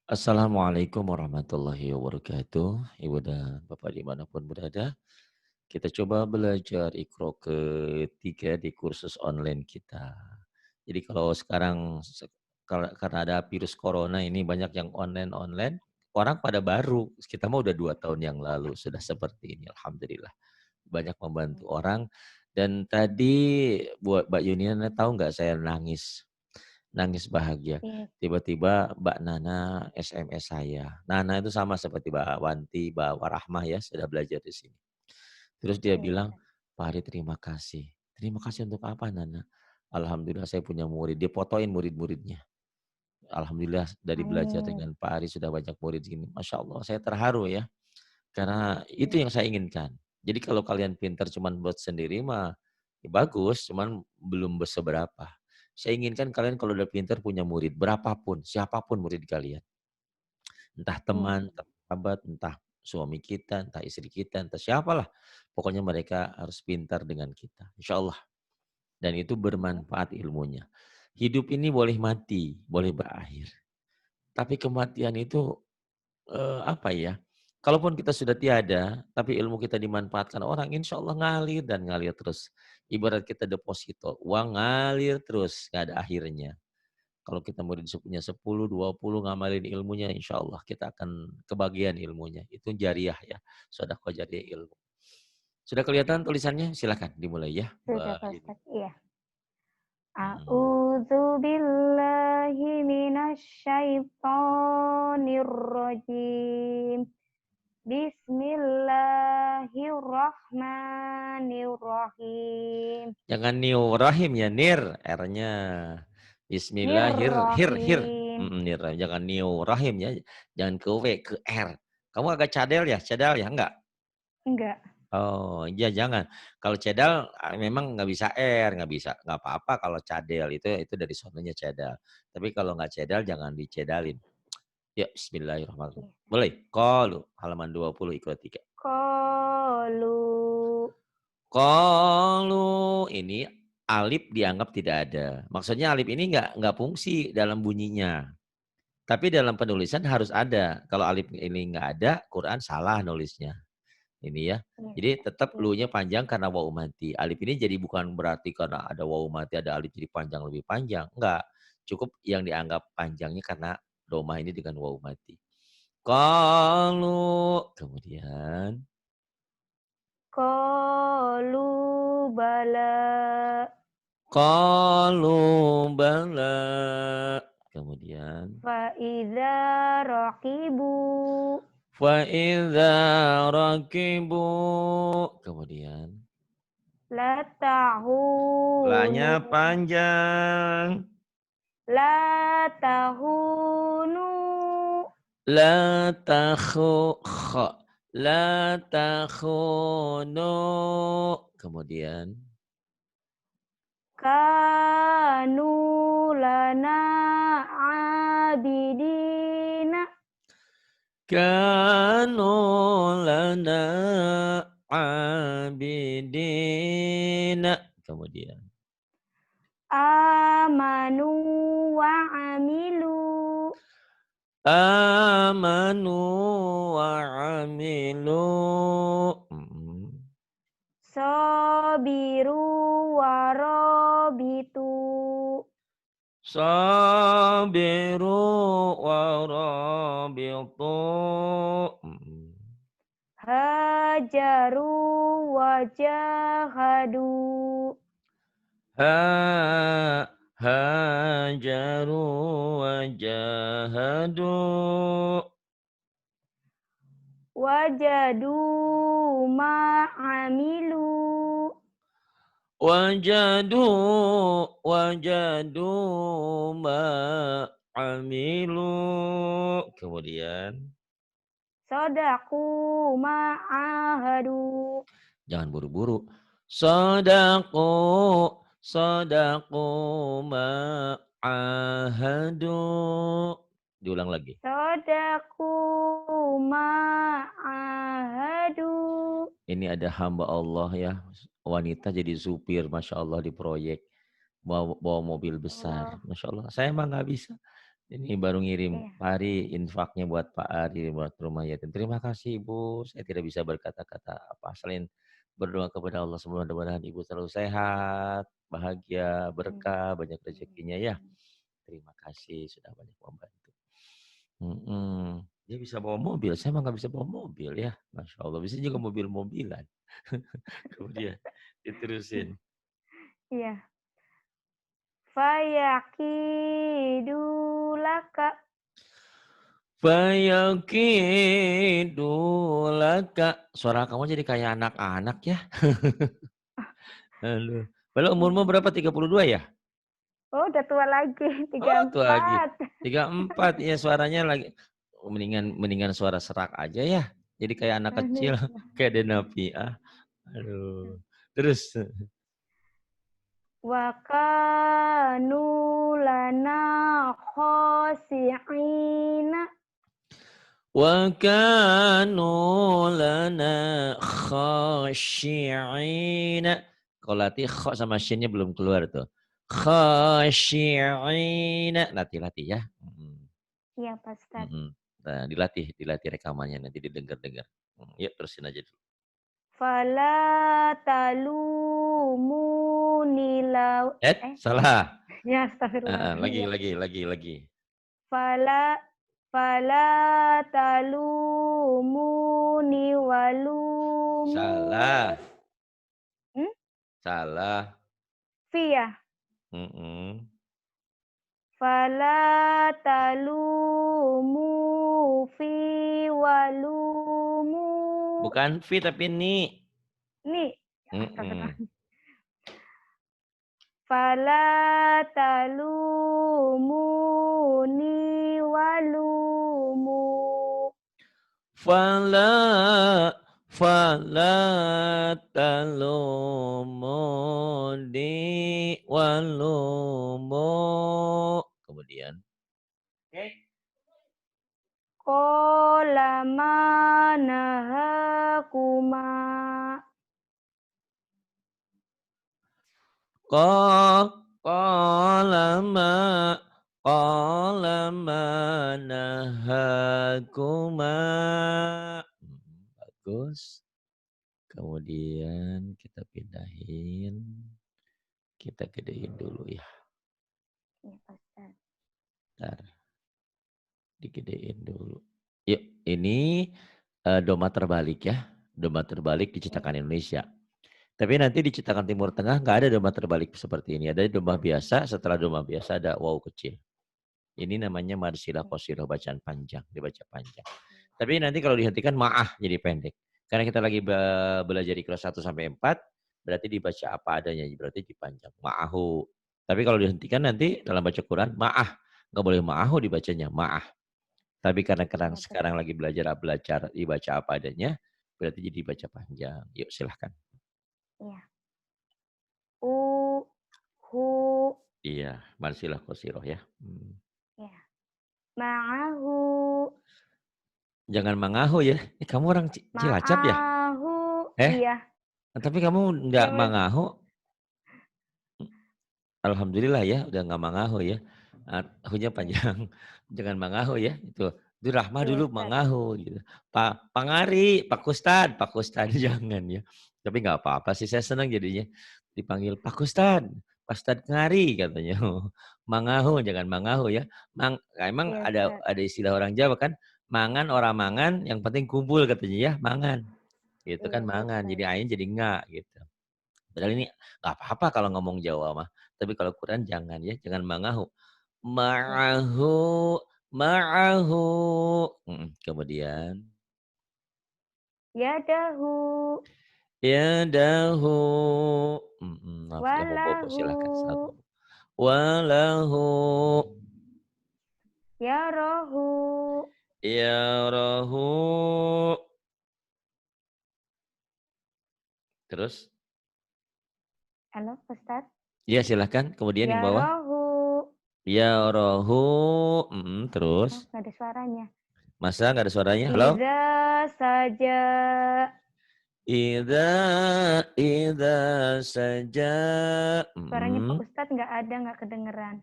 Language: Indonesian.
Assalamualaikum warahmatullahi wabarakatuh. Ibu dan Bapak dimanapun berada, kita coba belajar Iqra ketiga di kursus online kita. Jadi kalau sekarang karena ada virus corona ini banyak yang online-online, orang pada baru. Kita mau udah 2 tahun yang lalu sudah seperti ini, alhamdulillah. Banyak membantu orang. Dan tadi buat Mbak Yuniana tahu nggak saya nangis? Nangis bahagia. Iya, Tiba-tiba Mbak Nana SMS saya. Nana itu sama seperti Mbak Wanti, Mbak Warahmah ya, sudah belajar di sini. Terus dia iya, bilang, Ustaz. "Pak Ari terima kasih." "Terima kasih untuk apa, Nana?" "Alhamdulillah saya punya murid." Dia fotoin murid-muridnya. "Alhamdulillah dari belajar Oh, dengan Pak Ari sudah banyak murid gini." Masya Allah, saya terharu ya. Karena itu iya, yang saya inginkan. Jadi kalau kalian pintar cuman buat sendiri mah ya bagus, cuman belum seberapa. Saya inginkan kalian kalau udah pintar punya murid, berapapun, siapapun murid kalian. Entah iya, teman, entah sahabat, entah suami kita, entah istri kita, entah siapalah. Pokoknya mereka harus pintar dengan kita. Insya Allah. Dan itu bermanfaat ilmunya. Hidup ini boleh mati, boleh berakhir. Tapi kematian itu apa ya, kalaupun kita sudah tiada, tapi ilmu kita dimanfaatkan orang, insya Allah ngalir dan ngalir terus. Ibarat kita deposito, uang ngalir terus, nggak ada akhirnya. Kalau kita murid punya 10, 20 ngamalin ilmunya, insya Allah kita akan kebagian ilmunya. Itu jariah ya, sedekah jariah ilmu. Sudah kelihatan tulisannya? Silakan dimulai ya, sudah Mbak Pak Yuni. Ustaz. Iya. Mhm. A'udzu billahi minasyaitonir rajim. Bismillahirrahmanirrahim. Jangan niu rahim ya, nir, R-nya. Hir. Nirrahim. Nir, jangan niu rahim ya, jangan ke W, ke R. Kamu agak cadel ya, enggak? Enggak, Oh, iya jangan. Kalau cedal memang nggak bisa R, nggak bisa, nggak apa-apa kalau cadel itu dari sononya cedal. Tapi kalau nggak cedal jangan dicedalin. Ya, Bismillahirrahmanirrahim. iya. Boleh? Qalu halaman 20 ikut 3. Qalu. Qalu ini alif dianggap tidak ada. Maksudnya alif ini nggak fungsi dalam bunyinya. Tapi dalam penulisan harus ada. Kalau alif ini nggak ada, Quran salah nulisnya. Ini ya. Iya, Jadi Ustaz. tetap Iya. lu-nya panjang karena wawu mati. Alif ini jadi bukan berarti karena ada wawu mati, ada alif jadi panjang lebih panjang. Enggak. Cukup yang dianggap panjangnya karena domah ini dengan wawu mati. Qalu kemudian Qalu bala. qalu bala kemudian Fa'idza raqibu fa idza rakibu kemudian latahunu la-nya panjang. latahunu La takhu kha. La takhunu. Kemudian. kanu lana abidina Kanu lana abidina. Kemudian. amanu wa amilu Amanu wa amilu. sabiru wa rabitu Sabiru wa rabitu. hajaru wa jahadu Ha hajaru wajahadu wajadu ma'amilu wajadu wajadu ma amilu kemudian sodaku ma'ahadu jangan buru-buru sadaqu sadaqu ma ahadu diulang lagi. sodaku ma'ahadu Ini ada hamba Allah ya, wanita jadi supir, Masya Allah di proyek, bawa mobil besar, Allah Masya Allah. Saya emang nggak bisa. Ini baru ngirim Iya. Pak Ari infaknya buat Pak Ari buat rumah yatim. Terima kasih Ibu, saya tidak bisa berkata-kata apa selain berdoa kepada Allah semoga mudahan Ibu selalu sehat, bahagia, Amin. berkah, banyak Amin. rezekinya ya. Amin. Terima kasih sudah banyak membantu. Mhm. Dia bisa bawa mobil, saya mah nggak bisa bawa mobil ya, masya Allah. Bisa juga mobil-mobilan. Kemudian diterusin. Iya. Fayakidu laka. Fayakidu laka. Suara kamu jadi kayak anak-anak ya. Aduh. Padahal umurmu Hmm. berapa? 32 ya? Oh, udah tua lagi, Oh, tua lagi. 34. 34 ya suaranya lagi mendingan mendingan suara serak aja ya. Jadi kayak anak kecil, Aduh. kayak Denapi. Aduh. Terus Wa kanu lana khosi'ina. wa kanu lana khashi'ina. Kalau latih kho sama shinnya belum keluar tuh. Khashi'ina. Latih-latih ya. Iya, Pak Ustadz. Nah, dilatih rekamannya nanti didengar-dengar. Yuk terusin aja dulu. Fala talumuni law. Salah. Salah. Ya, astagfirullah. Iya. Lagi. Fala fala talumuni walumu. Salah. Hmm? Salah. Fia. Mm-mm. Fala talumu fi walumu. Bukan fi tapi ni. Nih, astagfirullah. Mm-mm. Fala talumuni walumu. Fala fala talumuni walumu. Kemudian. Oke. Qala manahakuma. Qala ma nahakuma. Bagus. Kemudian kita pindahin. Kita gedein dulu ya. Ya, Pak Ustadz. Bentar. Digedein dulu. Yuk, ini domba terbalik ya. Domba terbalik di Ya. Cetakan Indonesia. Tapi nanti di Cetakan Timur Tengah nggak ada domba terbalik seperti ini. Ada domba biasa, setelah domba biasa ada waw kecil. Ini namanya marsilah qasiroh, bacaan panjang, dibaca panjang. Tapi nanti kalau dihentikan ma'ah jadi pendek. Karena kita lagi belajar di kelas 1 sampai 4, berarti dibaca apa adanya, berarti dipanjang. Ma'ahu. Tapi kalau dihentikan nanti dalam baca Quran, ma'ah. Nggak boleh ma'ahu dibacanya, ma'ah. Tapi karena Ya, sekarang betul. lagi belajar dibaca apa adanya, berarti jadi baca panjang. Yuk silahkan. Iya. U hu. Iya, marsilah qasiroh ya. Ya. Ma'ahu. Jangan mangahu ya. Kamu orang Cilacap ya? Ma'ahu. Eh, Iya. tapi kamu nggak Terus mangahu. Alhamdulillah ya, udah nggak mangahu ya. Hunya panjang. Jangan mangahu ya. Itu Rahmah iya, dulu Ustadz. mangahu gitu. Pak Pangari, Pak Ustad jangan ya. Tapi nggak apa-apa sih, saya senang jadinya dipanggil Pak Ustad, Pak Ustad Ngari katanya. Mangahu, jangan mangahu ya. Emang Iya, Ustadz. ada istilah orang Jawa kan, mangan orang mangan, yang penting kumpul katanya ya, mangan. Gitu Iya, kan Pak mangan, jadi Ustadz. ain jadi enggak gitu. Padahal ini nggak apa-apa kalau ngomong Jawa mah. Tapi kalau Quran jangan ya, jangan mangahu. Ya. Ma'ahu, ma'ahu. Kemudian Yadahu. yadahu. Maaf ya bobo Walahu. silakan saat bobo. Walahu Yarahu. yarahu. Terus? Halo, Ustadz. Ya silahkan. Kemudian yang bawah. Yarahu. Yarahu. Terus? Oh, nggak ada suaranya. Masa nggak ada suaranya? Halo? Iza saja. Ida saja. Suaranya Pak Ustadz nggak ada, nggak kedengeran.